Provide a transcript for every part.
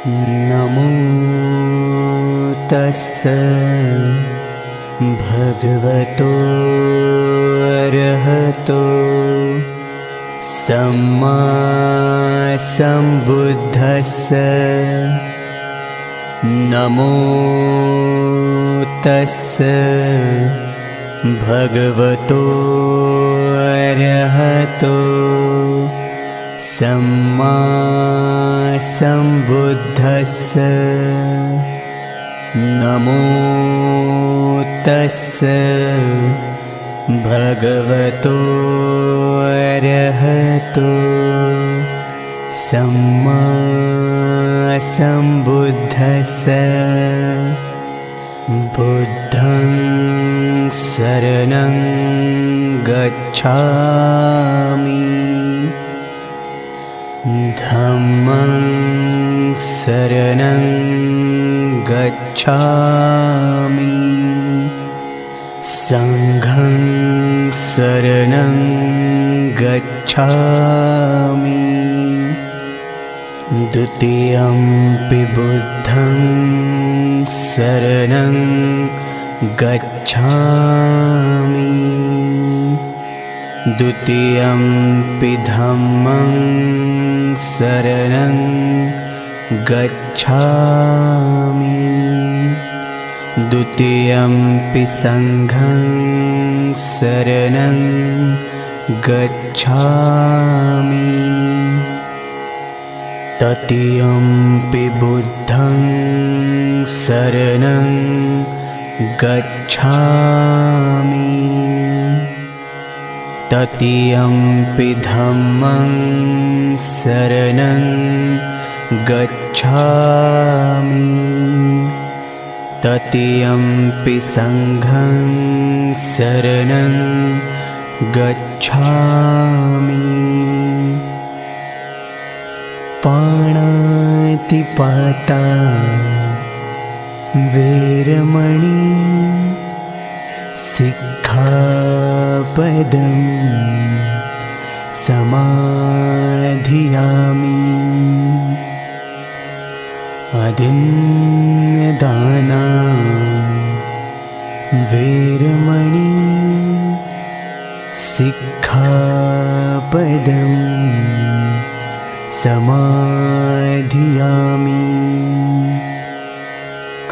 नमो तस्स भगवतो अरहतो सम्मा सम्बुद्धस्स। नमो तस्स भगवतो अरहतो सम्मा सम्बुद्धस्स। नमो तस्स भगवतो अरहतो सम्मा सम्बुद्धस्स। बुद्धं शरणं गच्छामि, धम्मं शरणं गच्छामि, संघं शरणं गच्छामि, द्वितीयंपि बुद्धं शरणं गच्छामि, द्वितीयंपि धम्मं शरणं गच्छामि, द्वितीयंपि संघं शरणं गच्छामि, तृतीयंपि बुद्धं शरणं गच्छामि, तृतीयंपि धम्मं शरणं गच्छामि, तृतीयंपि संघं शरणं गच्छामि। पाणातिपाता वेरमणि सिक्खापदं समाधियामि, अदिन्नदाना वेरमणि सिक्खापदं समाधियामि,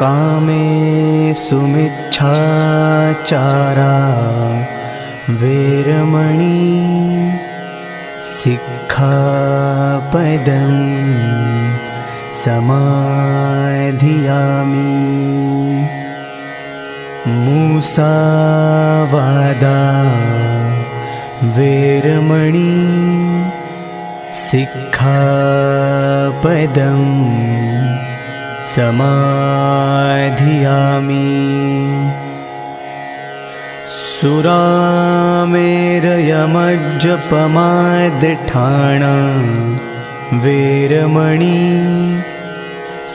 कामेषु मिच्छाचारा वेरमणि सिक्खापदं समाधियामि, मुसावादा वेरमणि सिक्खापदं समाधियामि सुरामेरयमज्जपमादठाणा वेरमणि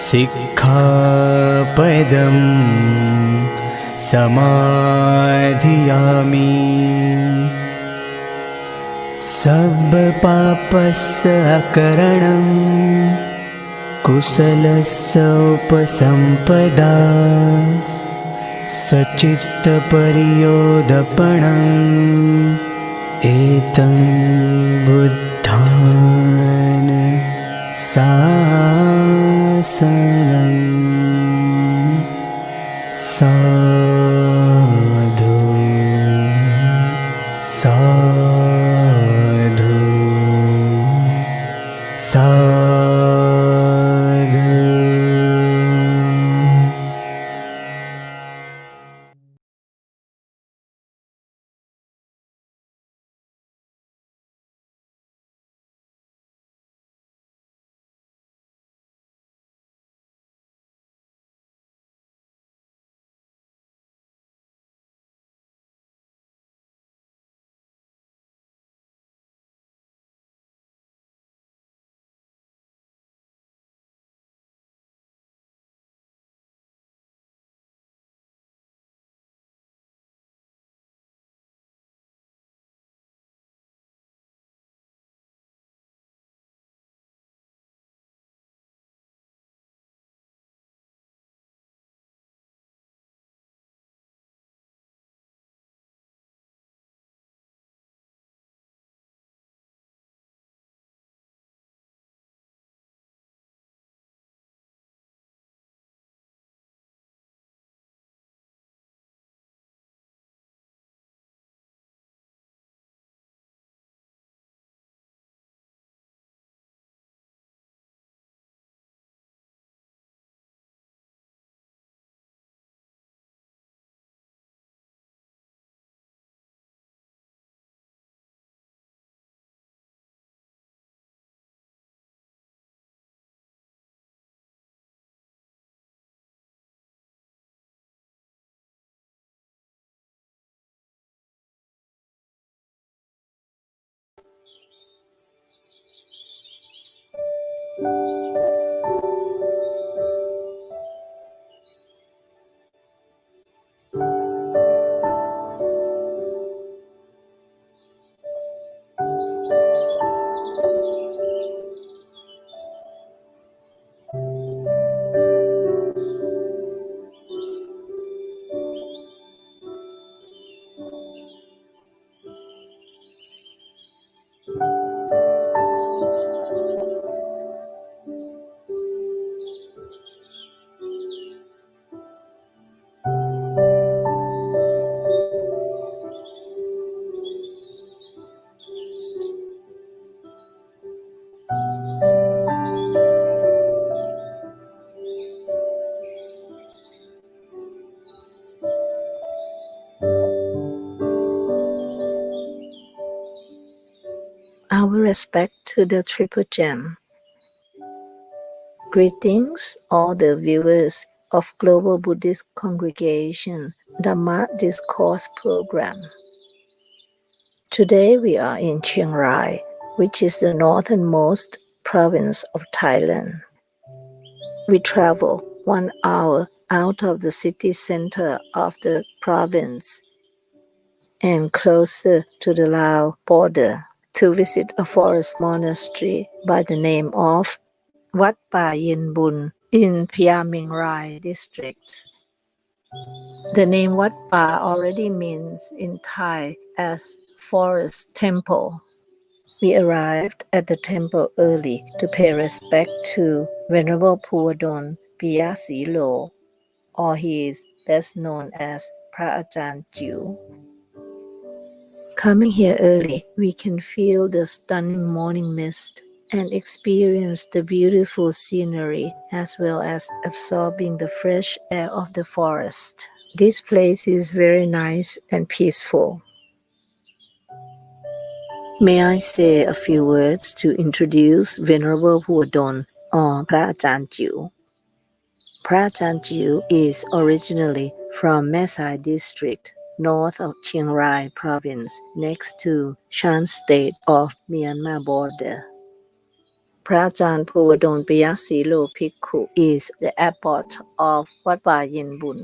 सिक्खापदं समाधियामि सब्बपापस्य अकरणं कुशलस्य उपसम्पदा सचित्तपरियोधपणम् एतं बुद्धान् शासनम् साधु साधु साधु। Our respect to the Triple Gem. Greetings, all the viewers of Global Buddhist Congregation Dhamma Discourse program. Today we are in Chiang Rai, which is the northernmost province of Thailand. We travel 1 hour out of the city center of the province and closer to the Lao border to visit a forest monastery by the name of Wat Pa Yin Bun in Piaming Rai district. The name Wat Pa already means in Thai as forest temple. We arrived at the temple early to pay respect to Venerable Puwadon Piasillo, or he is best known as Pra Ajahn Jiu. Coming here early, we can feel the stunning morning mist and experience the beautiful scenery as well as absorbing the fresh air of the forest. This place is very nice and peaceful. May I say a few words to introduce Venerable Puadon or พระอาจารย์จิ๋ว พระอาจารย์จิ๋ว is originally from Mesai district, north of Chiang Rai province, next to Shan state of Myanmar border. พระอาจารย์ภูวดล Piasillo Bhikkhu is the abbot of Wat Ba Yen Bun.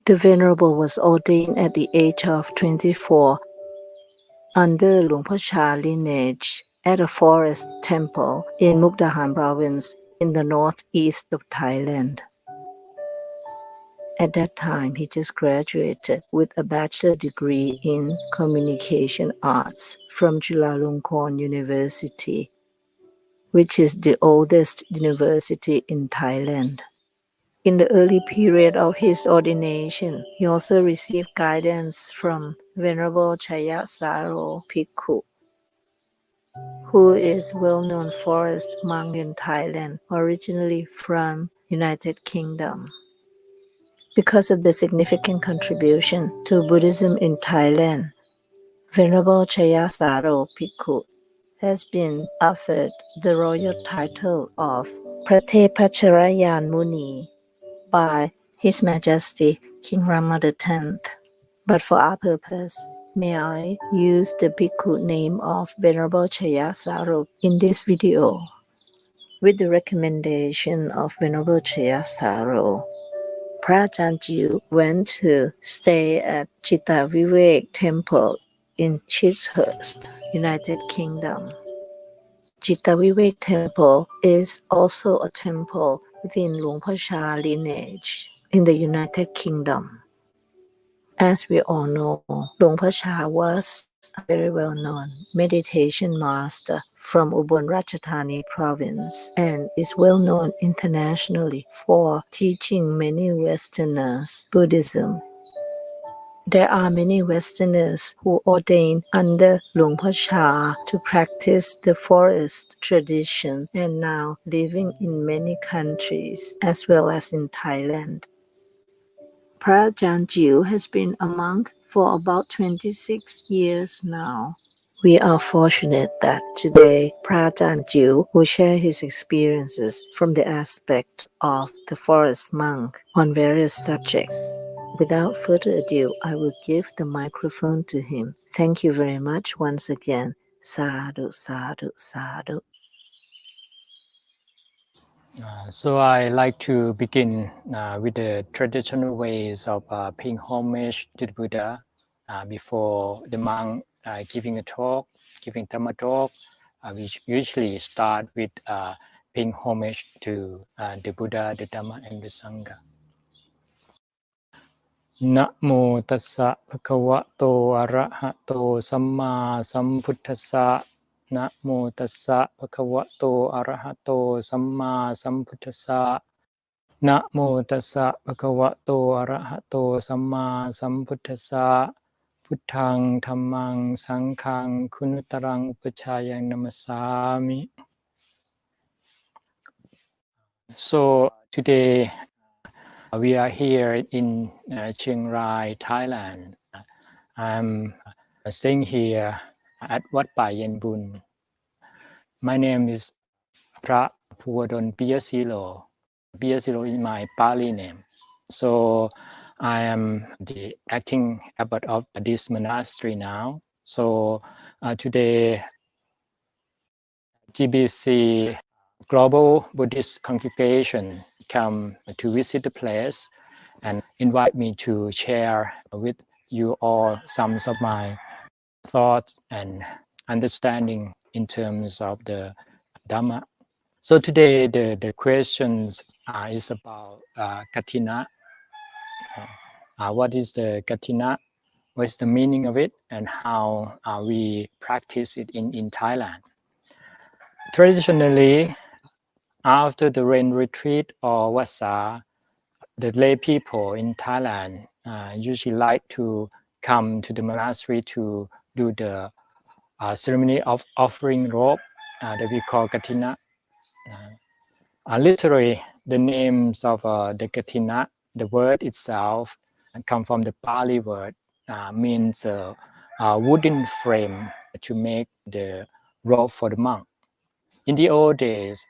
The Venerable was ordained at the age of 24 under Luang Por Chah lineage at a forest temple in Mukdahan province in the northeast of Thailand. At that time, he just graduated with a bachelor degree in communication arts from Chulalongkorn University, which is the oldest university in Thailand. In the early period of his ordination, he also received guidance from Venerable Chayasaro Bhikkhu, who is well-known forest monk in Thailand, originally from United Kingdom. Because of the significant contribution to Buddhism in Thailand, Venerable Chayasaro Bhikkhu has been offered the royal title of Pratepacharayan Muni by His Majesty King Rama X. But for our purpose, may I use the Bhikkhu name of Venerable Chayasaro in this video. With the recommendation of Venerable Chayasaro, พระอาจารย์จิ๋ว went to stay at Chitta Vivek Temple in Chichurst, United Kingdom. Chitta Vivek Temple is also a temple within Luang Por Chah lineage in the United Kingdom. As we all know, Luang Por Chah was a very well-known meditation master from Ubon Ratchathani province and is well known internationally for teaching many Westerners Buddhism. There are many Westerners who ordain under Luang Por Chah to practice the forest tradition and now living in many countries as well as in Thailand. พระอาจารย์จิ๋ว has been a monk for about 26 years now. We are fortunate that today Phra Ajahn Jiu will share his experiences from the aspect of the forest monk on various subjects. Without further ado, I will give the microphone to him. Thank you very much once again. Sadhu, sadhu, sadhu. So I like to begin with the traditional ways of paying homage to the Buddha before the monk giving a talk, giving Dhamma talk. We usually start with paying homage to the Buddha, the Dhamma, and the Sangha. นะโมตัสสะภะคะวะโตอะระหะโตสัมมาสัมพุทธัสสะนะโมตัสสะภะคะวะโตอะระหะโตสัมมาสัมพุทธัสสะนะโมตัสสะภะคะวะโตอะระหะโตสัมมาสัมพุทธัสสะพุทธังธัมมังสังฆังคุณุตรังอุปชายังนัมสสามิ So today we are here in Chiang Rai, Thailand. I'm staying here at Wat Ba Yen Bun. My name is Phra Puwadon Piasillo. Piasillo is my Pali name. So I am the acting abbot of this monastery now. So today GBC Global Buddhist Congregation come to visit the place and invite me to share with you all some of my thoughts and understanding in terms of the Dhamma. So today the questions is about Katina. What is the Katina? What is the meaning of it and how we practice it in Thailand? Traditionally, after the rain retreat or Vasa, the lay people in Thailand usually like to come to the monastery to do the ceremony of offering robe that we call Katina. Literally, the names of the Katina the word itself comes from the Pali word, means a wooden frame to make the robe for the monk. In the old days,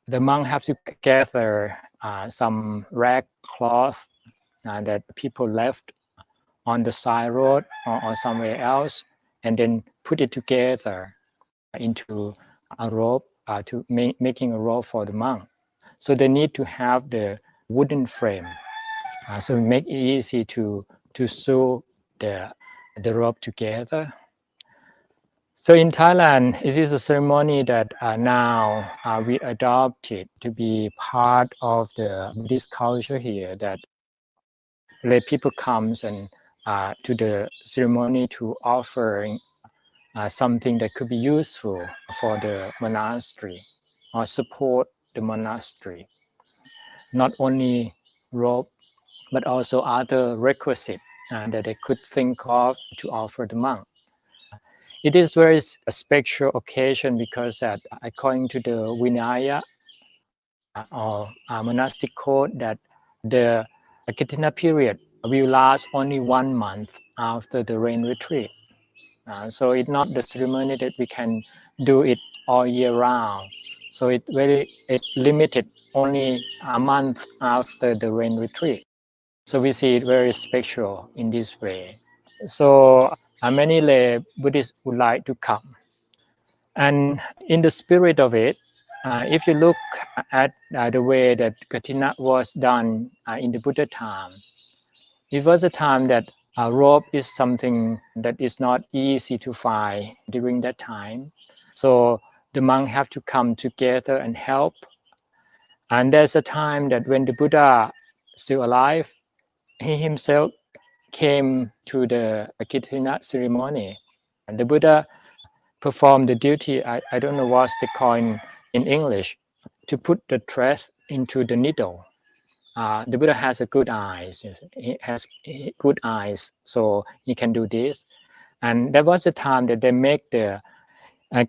the monk have to gather some rag cloth that people left on the side road or somewhere else, and then put it together into a robe to making a robe for the monk. So they need to have the wooden frame, so make it easy to sew the robe together. So in Thailand, it is a ceremony that now we adopted to be part of the Buddhist culture here, that let people comes and to the ceremony to offering something that could be useful for the monastery or support the monastery. Not only robe, but also other requisites that they could think of to offer the monk. It is very a special occasion because according to the Vinaya or monastic code, that the Katina period will last only 1 month after the rain retreat. So it's not the ceremony that we can do it all year round. So it limited only a month after the rain retreat. So we see it very special in this way. So many lay Buddhists would like to come. And in the spirit of it, if you look at the way that Katina was done in the Buddha time, it was a time that rope is something that is not easy to find during that time. So the monks have to come together and help. And there's a time that when the Buddha still alive, he himself came to the Katina ceremony. And the Buddha performed the duty, I don't know what's the coin in English, to put the thread into the needle. The Buddha has a good eyes. He has good eyes, so he can do this. And there was a time that they make the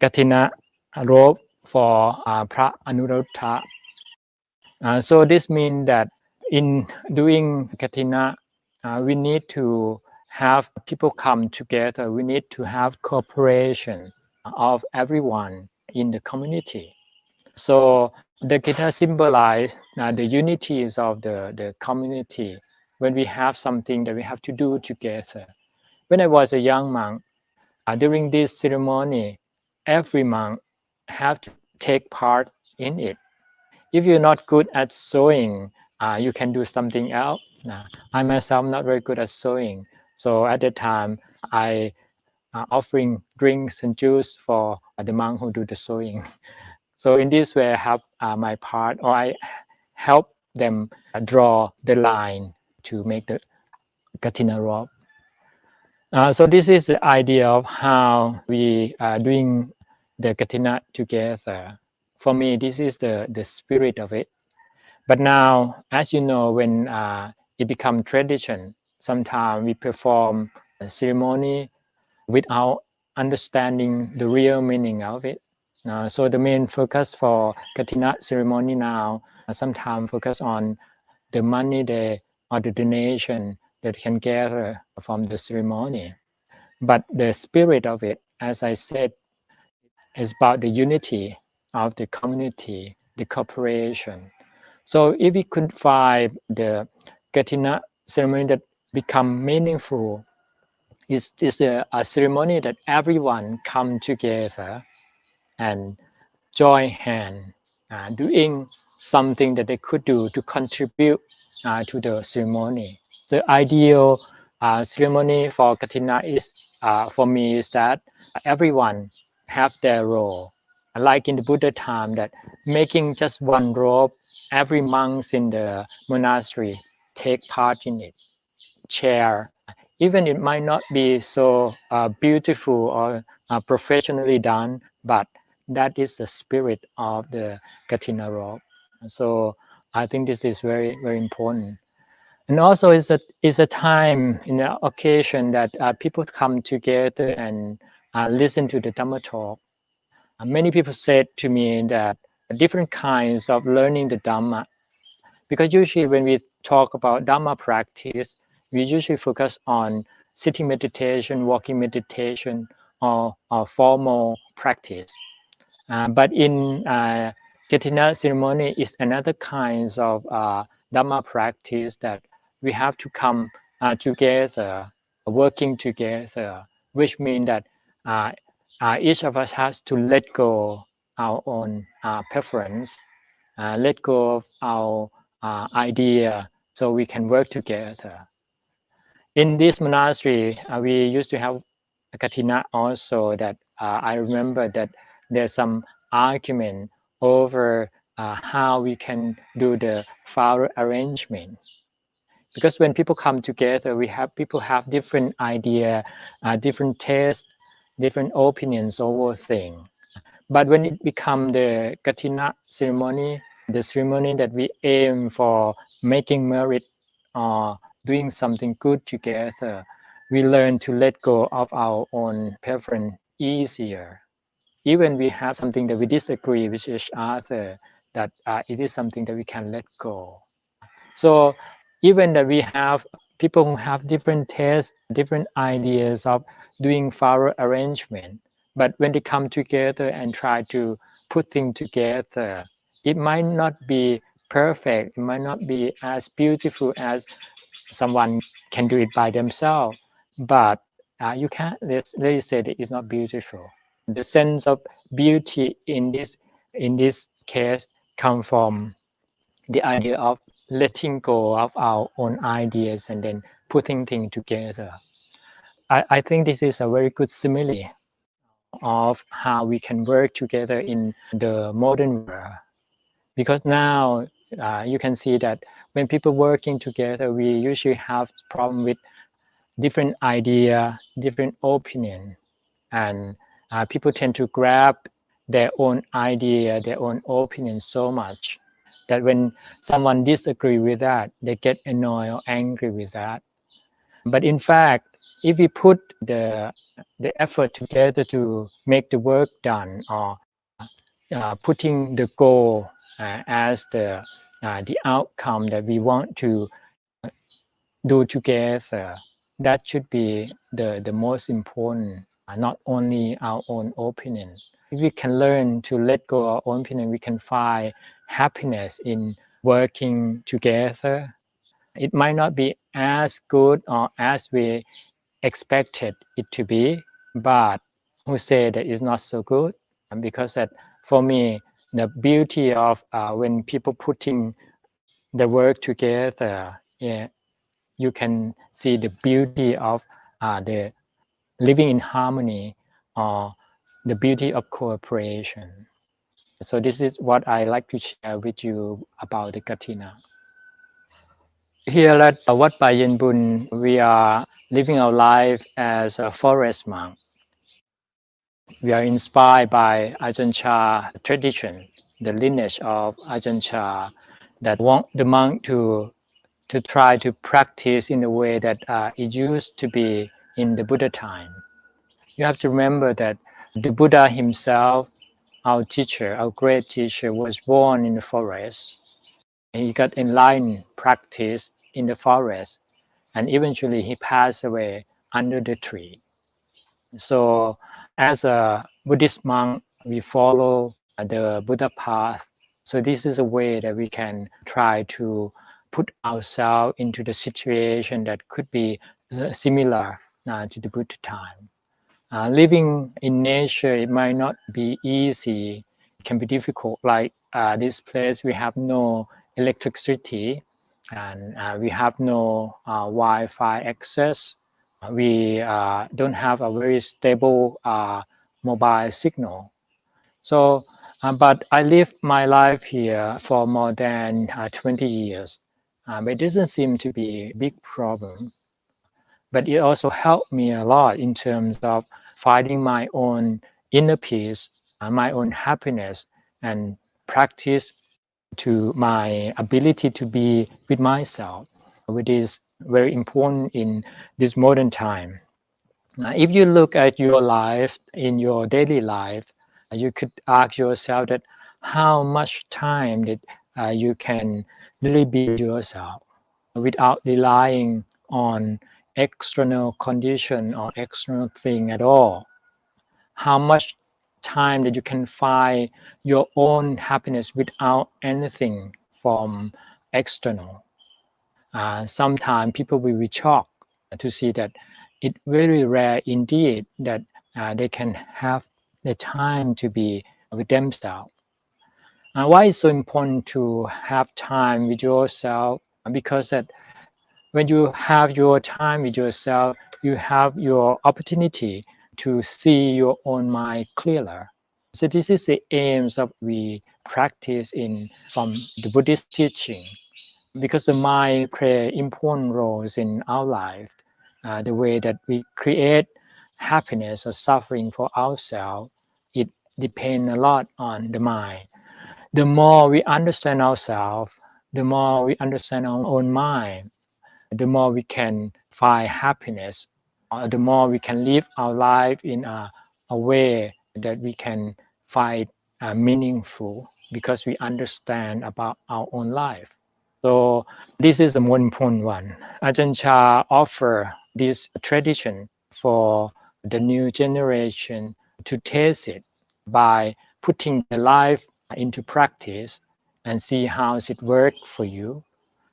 Katina robe for Pra Anuruddha. So this means that in doing Katina, we need to have people come together. We need to have cooperation of everyone in the community. So the Katina symbolize the unities of the community when we have something that we have to do together. When I was a young monk, during this ceremony, every monk have to take part in it. If you're not good at sewing, you can do something else. I myself not very good at sewing. So at the time, I offering drinks and juice for the monk who do the sewing. So in this way, I have my part, or I help them draw the line to make the Katina robe. So this is the idea of how we are doing the Katina together. For me, this is the spirit of it. But now, as you know, when it becomes tradition, sometimes we perform a ceremony without understanding the real meaning of it. So the main focus for Katina ceremony now sometimes focus on the money or the donation that can gather from the ceremony. But the spirit of it, as I said, is about the unity of the community, the cooperation. So if we could find the Katina ceremony that become meaningful, it's a ceremony that everyone come together and join hand doing something that they could do to contribute to the ceremony. The ideal ceremony for Katina is, for me, is that everyone have their role. Like in the Buddha time, that making just one robe, every monks in the monastery take part in it, share. Even it might not be so beautiful or professionally done, but that is the spirit of the Katina robe. So I think this is very, very important. And also it's a time, in an occasion that people come together and listen to the Dhamma talk. Many people said to me that different kinds of learning the Dhamma, because usually when we talk about Dhamma practice, we usually focus on sitting meditation, walking meditation, or formal practice. But in Katina ceremony is another kinds of Dhamma practice that we have to come together, working together, which means that each of us has to let go our own preference, let go of our idea, so we can work together. In this monastery, we used to have a katina also that I remember that there's some argument over how we can do the flower arrangement. Because when people come together, people have different idea, different tastes, different opinions over things. But when it becomes the katina ceremony, the ceremony that we aim for making merit or doing something good together, we learn to let go of our own preference easier. Even we have something that we disagree with each other, that it is something that we can let go. So even that we have people who have different tastes, different ideas of doing flower arrangement, but when they come together and try to put things together, it might not be perfect, it might not be as beautiful as someone can do it by themselves, but you can't, let's say that it's not beautiful. The sense of beauty in this case come from the idea of letting go of our own ideas and then putting things together. I think this is a very good simile of how we can work together in the modern world. Because now you can see that when people working together, we usually have problem with different idea, different opinion, and people tend to grab their own idea, their own opinion so much that when someone disagree with that, they get annoyed or angry with that. But in fact, if we put the effort together to make the work done, or putting the goal as the outcome that we want to do together, that should be the most important, not only our own opinion. If we can learn to let go of our own opinion, we can find happiness in working together. It might not be as good or as we expected it to be, but who say that it's not so good? And because that, for me, the beauty of when people putting the work together, you can see the beauty of the living in harmony, or the beauty of cooperation. So this is what I like to share with you about the Katina. Here at Wat Pai Yen Bun, we are living our life as a forest monk. We are inspired by Ajahn Chah tradition, the lineage of Ajahn Chah, that want the monk to try to practice in the way that it used to be in the Buddha time. You have to remember that the Buddha himself, our teacher, our great teacher, was born in the forest. He got enlightened practice in the forest, and eventually he passed away under the tree. So as a Buddhist monk, we follow the Buddha path. So this is a way that we can try to put ourselves into the situation that could be similar to the Buddha time. Living in nature, it might not be easy. It can be difficult. Like this place, we have no electricity, and we have no Wi-Fi access. We don't have a very stable mobile signal. So, but I lived my life here for more than 20 years. But it doesn't seem to be a big problem. But it also helped me a lot in terms of finding my own inner peace, my own happiness, and practice to my ability to be with myself, which is very important in this modern time. If you look at your life, in your daily life, you could ask yourself that how much time that you can really be yourself. without relying on external condition or external thing at all. How much time that you can find your own happiness without anything from external. Sometimes people will be shocked to see that it's very rare indeed that they can have the time to be with themselves. Why it's so important to have time with yourself? Because that when you have your time with yourself, you have your opportunity to see your own mind clearer. So this is the aims of we practice in from the Buddhist teaching, because the mind play important roles in our life. The way that we create happiness or suffering for ourselves, it depends a lot on the mind. The more we understand ourselves, the more we understand our own mind, the more we can find happiness, the more we can live our life in a way that we can find meaningful, because we understand about our own life. So this is the more important one. Ajahn Chah offer this tradition for the new generation to taste it by putting the life into practice and see how it works for you.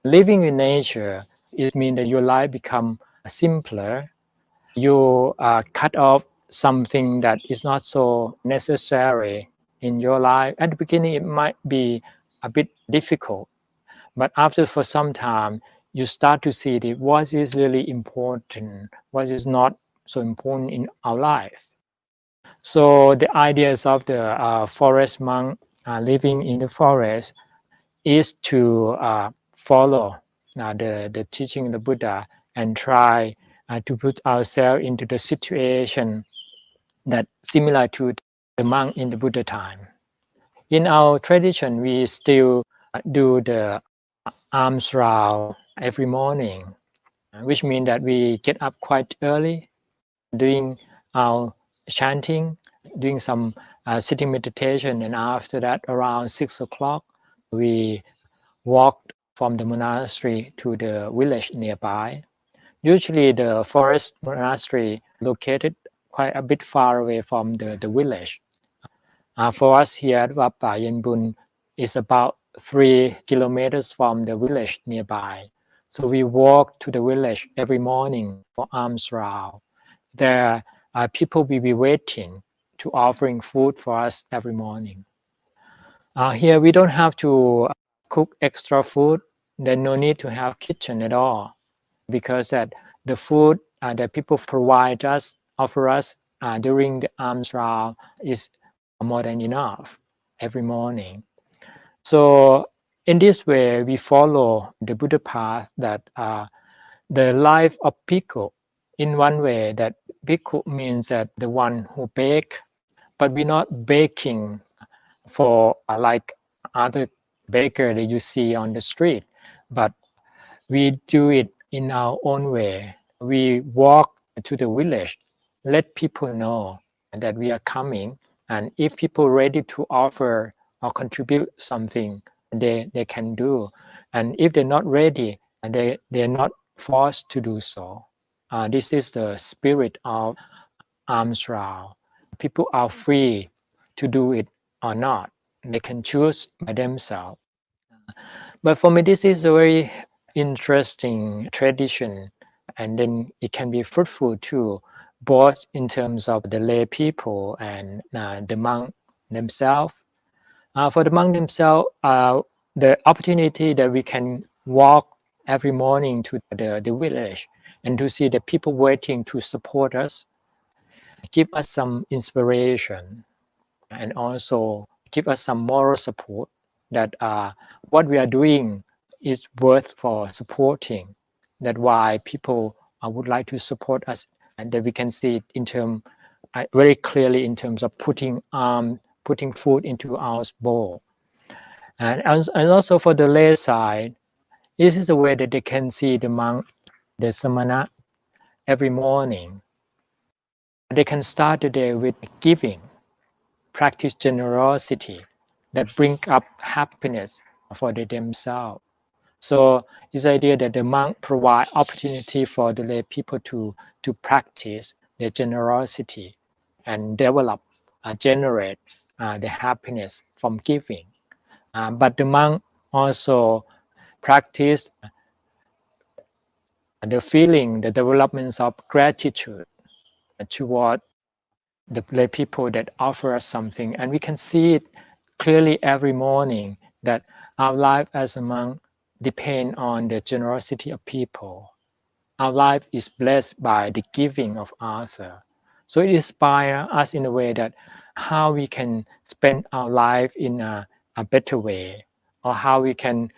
Living in nature, it means that your life become simpler. You cut off something that is not so necessary in your life. At the beginning, it might be a bit difficult, but after for some time, you start to see that what is really important, what is not so important in our life. So the ideas of the forest monk living in the forest is to follow the teaching of the Buddha and try to put ourselves into the situation that similar to the monk in the Buddha time. In our tradition, we still do the arms round every morning, which means that we get up quite early, doing our chanting, doing some sitting meditation, and after that, around 6 o'clock, we walked from the monastery to the village nearby. Usually the forest monastery located quite a bit far away from the village. For us here at Wat Pa Yen Bun, it's about 3 kilometers from the village nearby. So we walk to the village every morning for alms round. There people will be waiting to offering food for us every morning. Here we don't have to cook extra food. There's no need to have kitchen at all, because that the food that people provide us, offer us during the alms round is more than enough every morning. So in this way, we follow the Buddha path, that the life of bhikkhu, in one way, that bhikkhu means that the one who bake, but we're not baking for like other baker that you see on the street, but we do it in our own way. We walk to the village, let people know that we are coming, and if people are ready to offer or contribute something, they can do. And if they're not ready, they're not forced to do so. This is the spirit of alms round. People are free to do it or not. They can choose by themselves. But for me, this is a very interesting tradition, and then it can be fruitful too, both in terms of the lay people and the monk themselves. For the monk themselves, the opportunity that we can walk every morning to the village and to see the people waiting to support us, give us some inspiration, and also give us some moral support that what we are doing is worth for supporting. That's why people would like to support us, and that we can see it in term very clearly in terms of putting food into our bowl. And also for the lay side, this is a way that they can see the monk, the samana, every morning. They can start the day with giving, practice generosity that bring up happiness for themselves. So it's the idea that the monk provide opportunity for the lay people to practice their generosity and develop, generate the happiness from giving. But the monk also practice the feeling, the developments of gratitude toward the lay people that offer us something. And we can see it clearly every morning that our life as a monk depend on the generosity of people. Our life is blessed by the giving of others. So it inspires us in a way that how we can spend our life in a better way, or how we can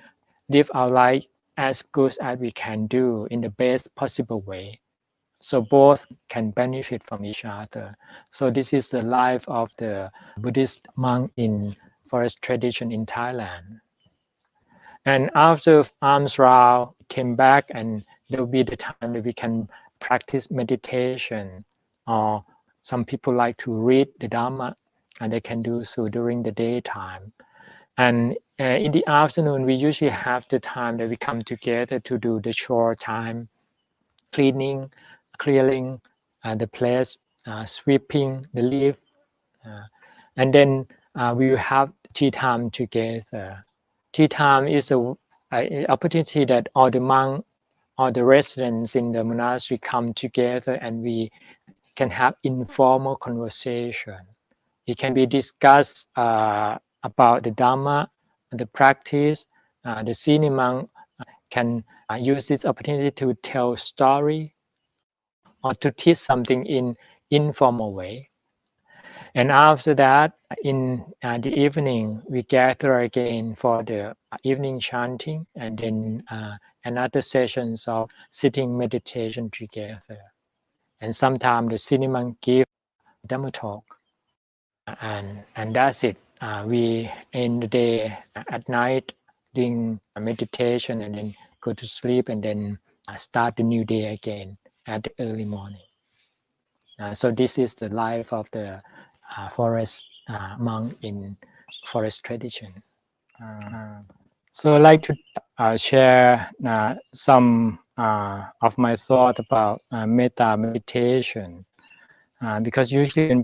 live our life as good as we can do in the best possible way. So both can benefit from each other. So this is the life of the Buddhist monk in forest tradition in Thailand. And after alms round came back, and there will be the time that we can practice meditation, or some people like to read the Dhamma, and they can do so during the daytime. And in the afternoon, we usually have the time that we come together to do the chore time, cleaning, clearing the place, sweeping the leaf, and then we will have tea time together. Tea time is an opportunity that all the monks, all the residents in the monastery come together, and we can have informal conversation. It can be discussed about the Dhamma, the practice. The senior monk can use this opportunity to tell story or to teach something in informal way. And after that, in the evening, we gather again for the evening chanting, and then another sessions of sitting meditation together. And sometimes the senior monk give Dhamma talk, and that's it. We end the day at night doing meditation, and then go to sleep, and then start the new day again at the early morning. So this is the life of the forest monk in forest tradition. So I'd like to share some of my thought about metta meditation, because usually when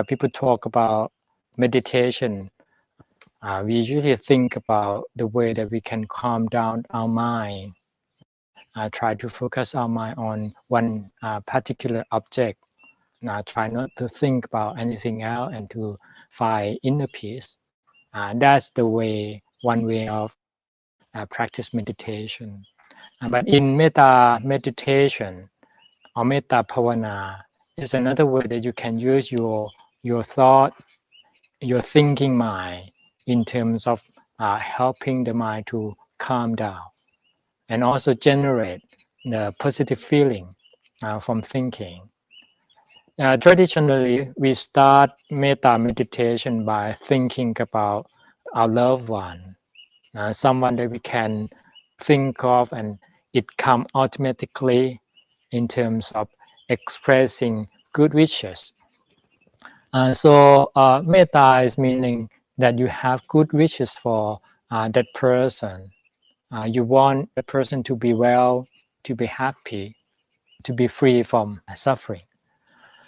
people talk about meditation, we usually think about the way that we can calm down our mind, try to focus our mind on one particular object, try not to think about anything else, and to find inner peace. That's the way, one way of practice meditation. But in metta meditation or metta bhavana is another way that you can use your thought, your thinking mind, in terms of helping the mind to calm down, and also generate the positive feeling from thinking. Traditionally, we start metta meditation by thinking about our loved one, someone that we can think of, and it comes automatically in terms of expressing good wishes. So metta is meaning that you have good wishes for that person. You want the person to be well, to be happy, to be free from suffering.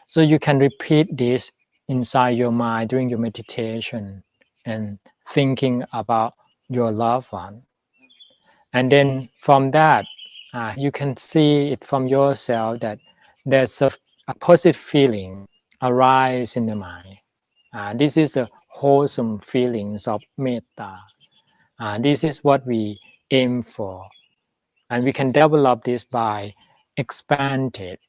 So you can repeat this inside your mind during your meditation, and thinking about your loved one. And then from that, you can see it from yourself that there's a positive feeling arise in the mind. This is a wholesome feelings of metta. This is what we aim for. And we can develop this by expand it,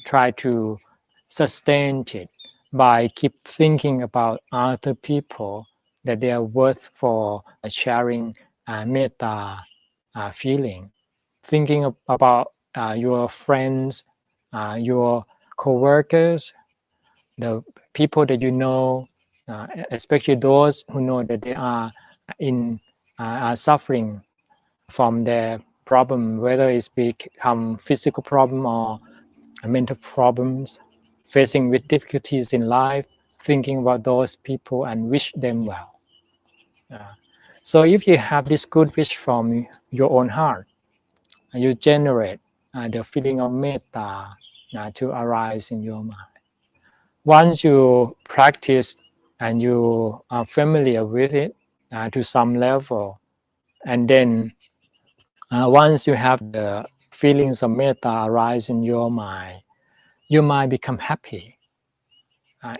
try to sustain it by keep thinking about other people, that they are worth for sharing metta feeling. Thinking about your friends, your co-workers, the people that you know, especially those who know that they are suffering from their problem, whether it's become physical problem or mental problems, facing with difficulties in life, thinking about those people and wish them well. So if you have this good wish from your own heart, you generate the feeling of metta to arise in your mind. Once you practice and you are familiar with it to some level, and then once you have the feelings of metta arise in your mind become happy.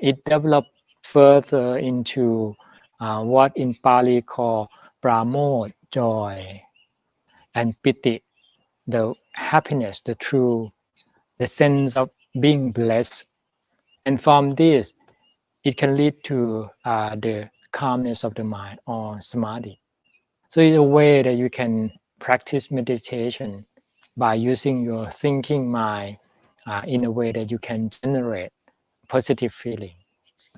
It develops further into what in Pali called pramod, joy, and piti, the happiness, the true, the sense of being blessed. And from this, it can lead to the calmness of the mind or samadhi. So it's a way that you can practice meditation by using your thinking mind in a way that you can generate positive feeling.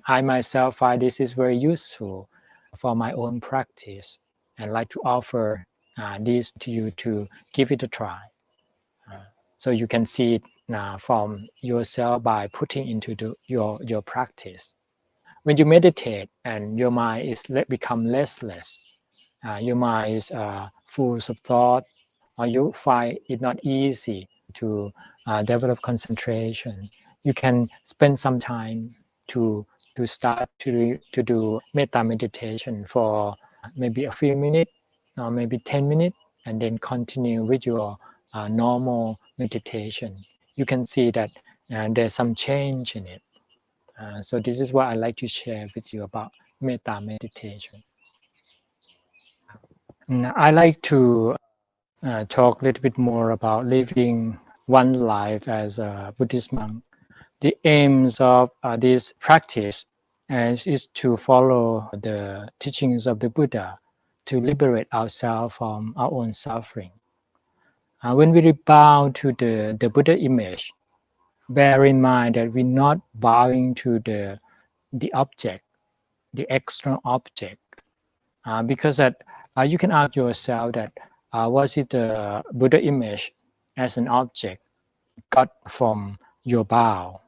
I myself find this is very useful for my own practice and like to offer this to you to give it a try. So you can see it from yourself by putting into your practice. When you meditate and your mind is become restless, your mind is full of thought, or you find it not easy to develop concentration, you can spend some time to start to do metta meditation for maybe a few minutes or maybe 10 minutes, and then continue with your normal meditation. You can see that there's some change in it. So this is what I like to share with you about metta meditation. I like to talk a little bit more about living one life as a Buddhist monk. The aims of this practice is to follow the teachings of the Buddha to liberate ourselves from our own suffering. When we bow to the Buddha image, bear in mind that we're not bowing to the object, the external object, because that you can ask yourself that was it the Buddha image as an object got from your bow?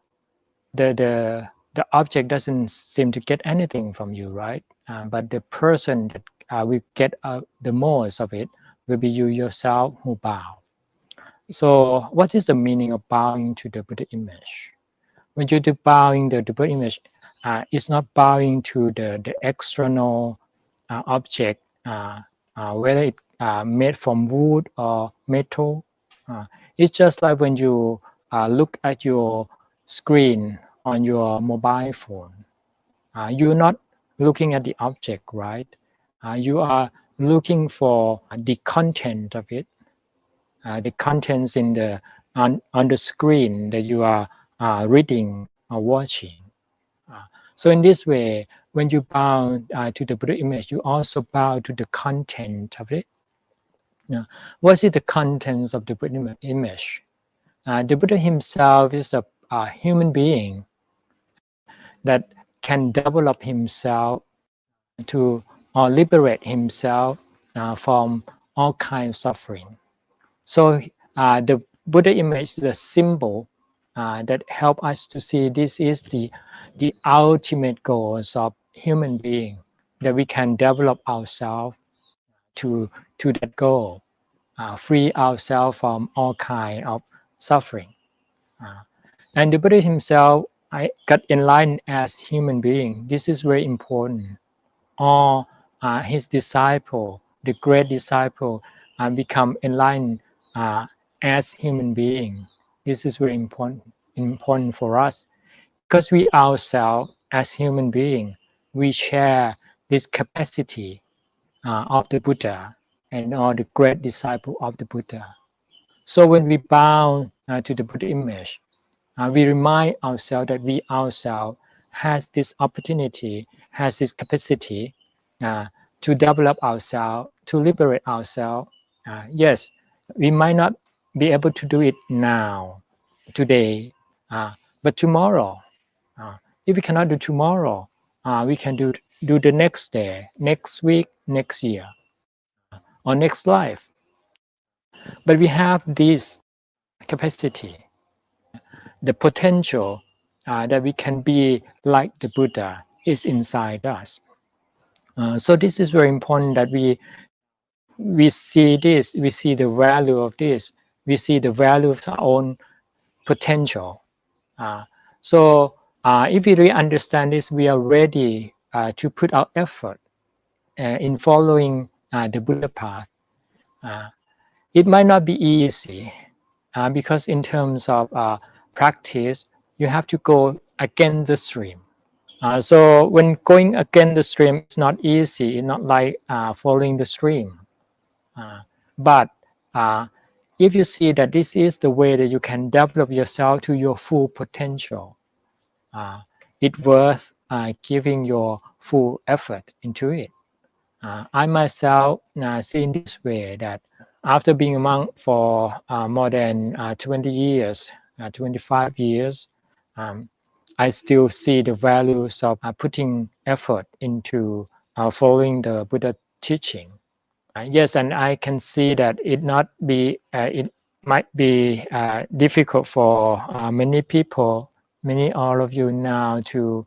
The object doesn't seem to get anything from you, right? But the person that will get the most of it will be you yourself who bow. So what is the meaning of bowing to the Buddha image? When you do bowing the Buddha image, it's not bowing to the external object, whether it made from wood or metal. It's just like when you look at your screen on your mobile phone. You're not looking at the object, right? You are looking for the content of it, the contents in on the screen that you are reading or watching. So in this way, when you bow to the Buddha image, you also bow to the content of it. What is the contents of the Buddha image? The Buddha himself is a human being that can develop himself to or liberate himself from all kinds of suffering. So the Buddha image is a symbol that help us to see this is the ultimate goals of human being, that we can develop ourselves to that goal, free ourselves from all kind of suffering. And the Buddha himself got enlightened as human being. This is very important. All his disciple, the great disciple, become enlightened as human being. This is very important for us, because we ourselves as human being, we share this capacity of the Buddha and all the great disciple of the Buddha. So when we bow to the Buddha image, we remind ourselves that we ourselves has this opportunity, has this capacity to develop ourselves, to liberate ourselves. Yes, we might not be able to do it now, today, but tomorrow. If we cannot do tomorrow, we can do the next day, next week, next year, or next life. But we have this capacity, the potential that we can be like the Buddha is inside us. So this is very important that we see this, we see the value of this, we see the value of our own potential. So if we really understand this, we are ready to put our effort in following the Buddha path. It might not be easy because in terms of practice, you have to go against the stream. So when going against the stream, it's not easy. It's not like following the stream. But if you see that this is the way that you can develop yourself to your full potential, it's worth giving your full effort into it. I myself see in this way that after being a monk for more than 20 years, 25 years, I still see the values of putting effort into following the Buddha teaching. Yes, and I can see that it might be difficult for many people, many all of you now to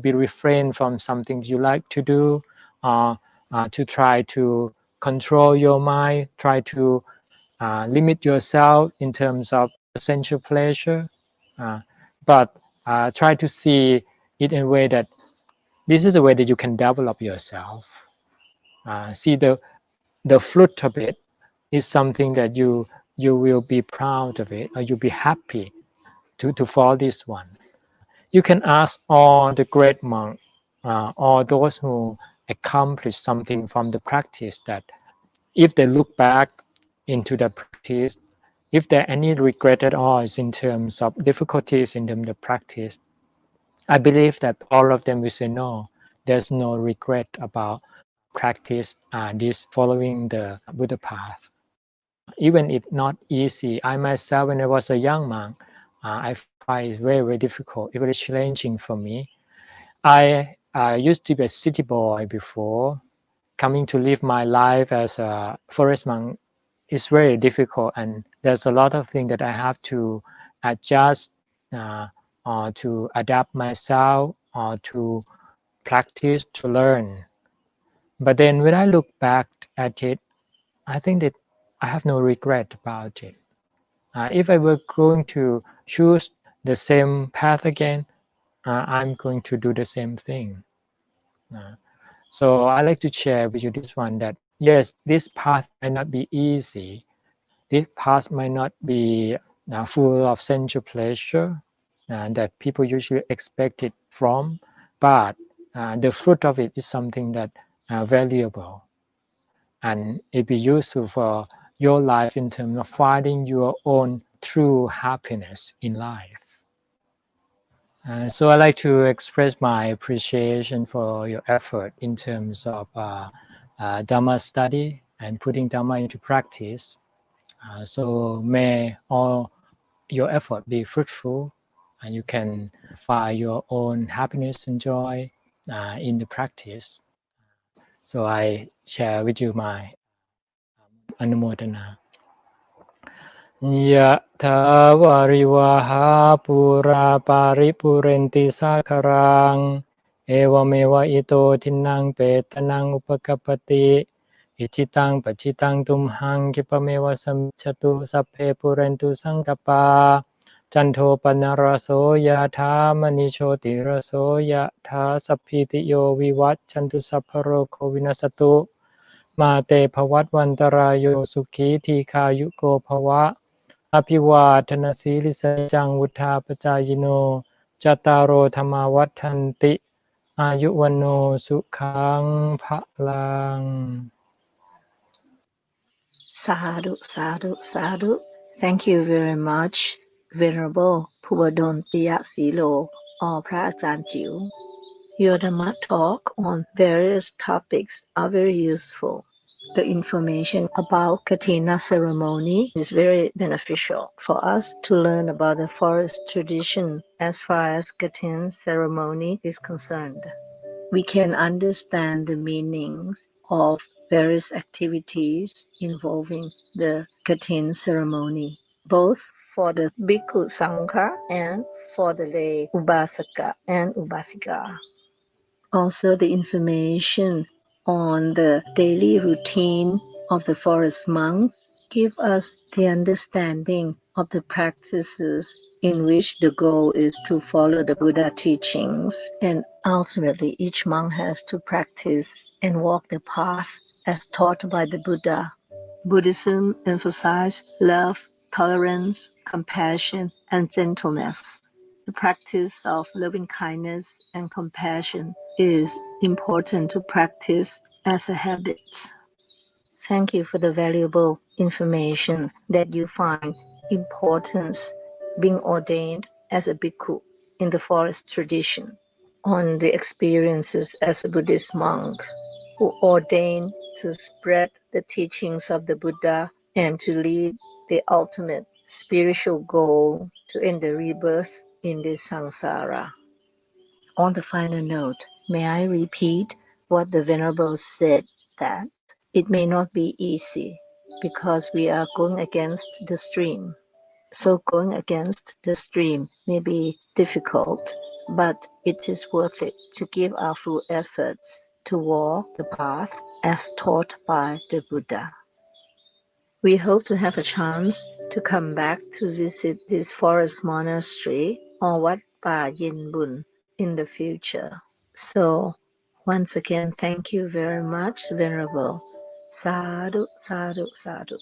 be refrained from something you like to do, to try to control your mind, try to limit yourself in terms of sensual pleasure, but try to see it in a way that this is a way that you can develop yourself. See the fruit of it is something that you will be proud of it, or you'll be happy to follow this one. You can ask all the great monks, or those who accomplish something from the practice, that if they look back into the practice, if there are any regret at all in terms of difficulties in the practice, I believe that all of them will say no, there's no regret about practice this following the Buddha path. Even if not easy, I myself, when I was a young monk, I find it very, very difficult, very challenging for me. I used to be a city boy before. Coming to live my life as a forest monk is very difficult, and there's a lot of things that I have to adjust, or to adapt myself, or to practice, to learn. But then when I look back at it, I think that I have no regret about it. If I were going to choose the same path again, I'm going to do the same thing. So I like to share with you this one, that yes, this path might not be easy. This path might not be full of sensual pleasure that people usually expect it from, but the fruit of it is something that valuable, and it be useful for your life in terms of finding your own true happiness in life. So I like to express my appreciation for your effort in terms of Dhamma study and putting Dhamma into practice. So may all your effort be fruitful, and you can find your own happiness and joy in the practice. So I share with you my Anumodana. ยะถาวาริวหาปุราปาริปุเรนติสาคารังเอวเมวะอิโตทินังเปตนังอุปกปปติอิจิตังปัจจิตังตุมหังคิปะเมวะสัมจตุสัพเพปุเรนตุสังกปาจันโทปนรสโสยะถามณิโชติรสโสยะถาสัพพิติโยวิวัตชันตุสัพพโรโควินัสตุมาเตภวัตวันตรายโยสุขีทีคายุโกภวะอภิวาทนาสีลิสจังวุธาปจายโนจตารโอธรรมาวัฏันติอายุวันโนสุขังภะลัง Sadhu, sadhu, sadhu. Thank you very much, Venerable Phuvadol Piasillo or Prajaan Jiu. Your Dhamma talk on various topics are very useful. The information about Katina ceremony is very beneficial for us to learn about the forest tradition as far as Katina ceremony is concerned. We can understand the meanings of various activities involving the Katin ceremony, both for the Bhikkhu Sangha and for the lay Ubasaka and Ubasika. Also, the information on the daily routine of the forest monks give us the understanding of the practices in which the goal is to follow the Buddha teachings, and ultimately each monk has to practice and walk the path as taught by the Buddha. Buddhism emphasizes love, tolerance, compassion, and gentleness. The practice of loving kindness and compassion is important to practice as a habit. Thank you for the valuable information that you find importance being ordained as a bhikkhu in the forest tradition, on the experiences as a Buddhist monk who ordained to spread the teachings of the Buddha and to lead the ultimate spiritual goal to end the rebirth in this samsara. On the final note, may I repeat what the Venerable said, that it may not be easy because we are going against the stream. So going against the stream may be difficult, but it is worth it to give our full efforts to walk the path as taught by the Buddha. We hope to have a chance to come back to visit this forest monastery or Wat Pa Yin Bun in the future. So, once again, thank you very much, Venerable. Sadhu, sadhu, sadhu.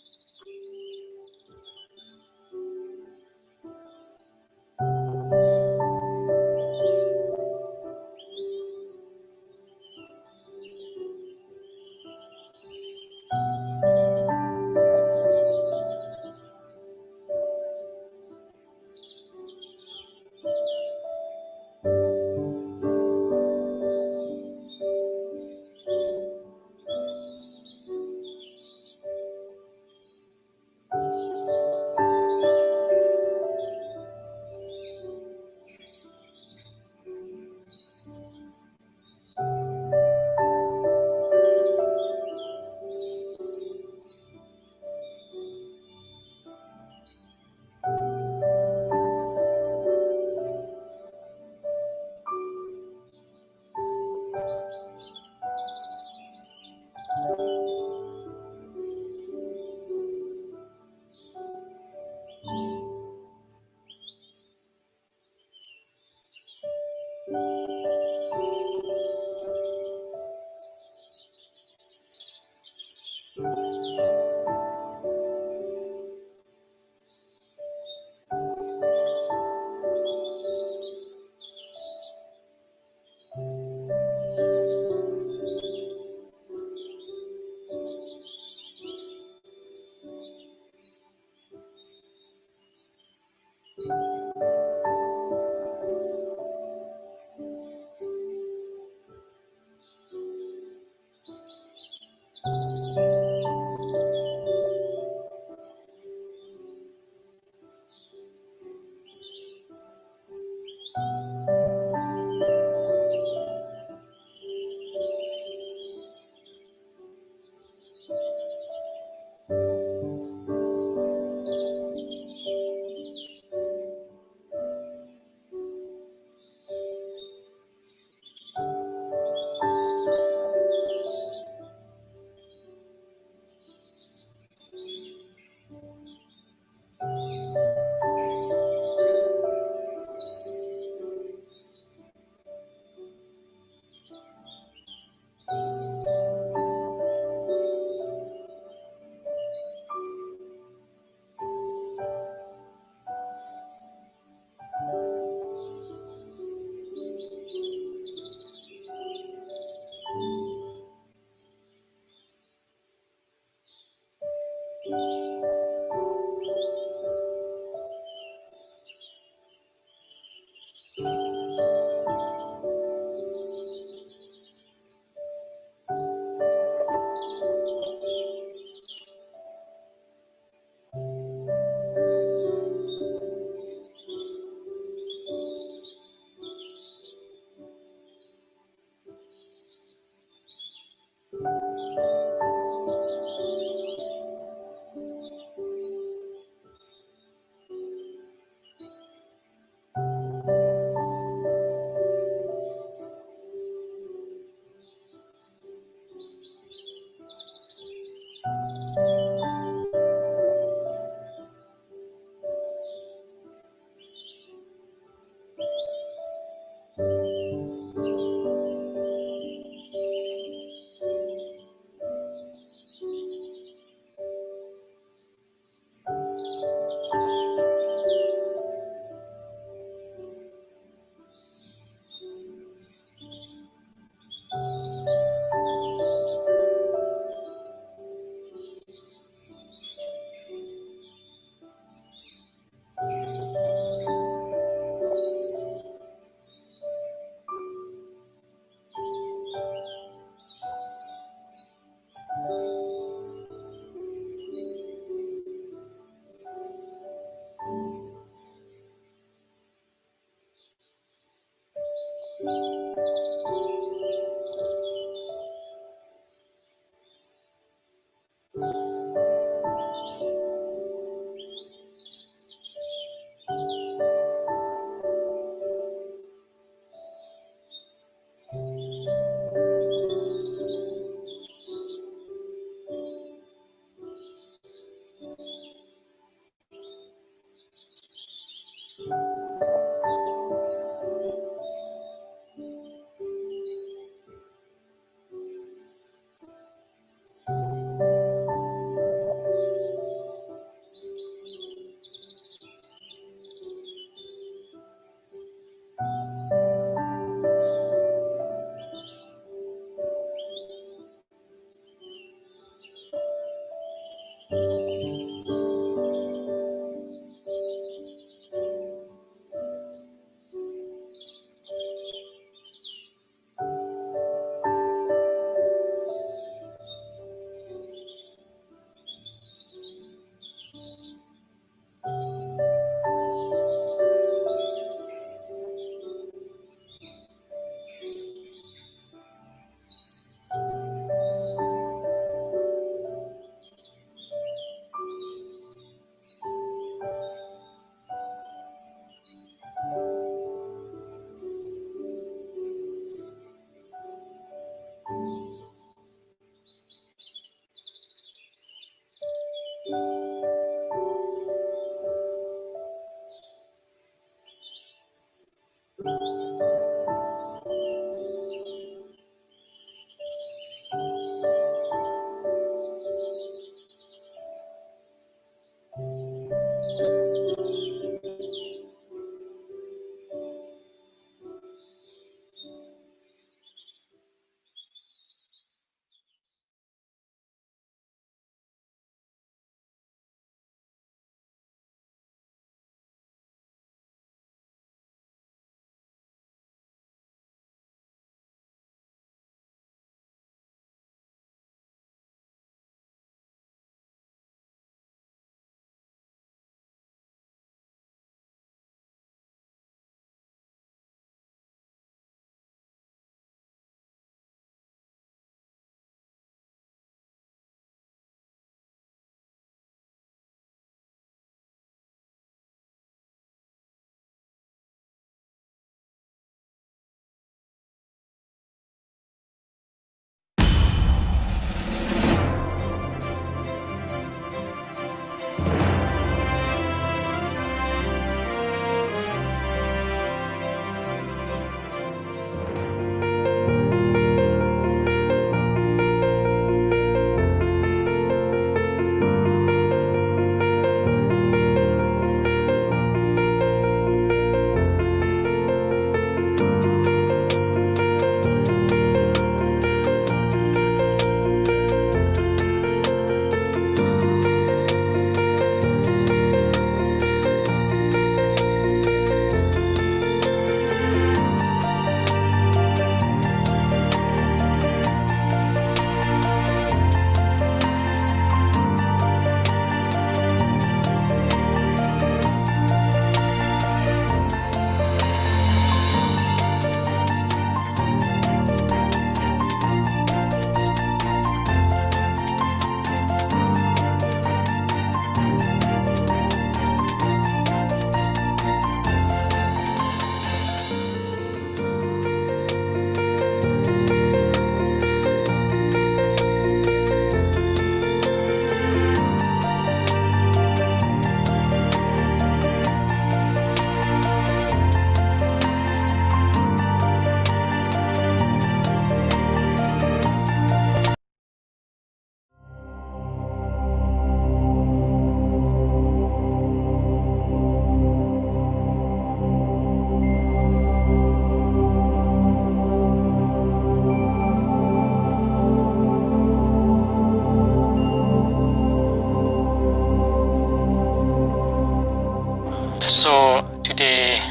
So today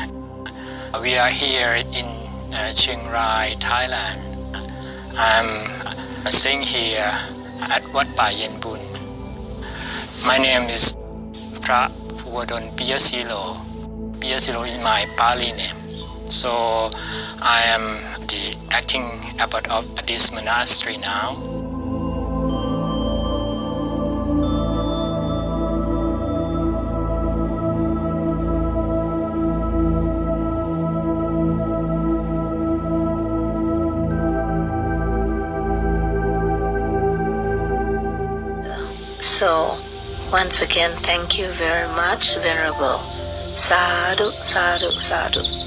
we are here in Chiang Rai, Thailand. I'm staying here at Wat Yen Bun. My name is Pra Puwadon Piasillo. Piasillo is my Pali name. So I am the acting abbot of this monastery now. So, once again, thank you very much, Venerable. Sadhu, sadhu, sadhu.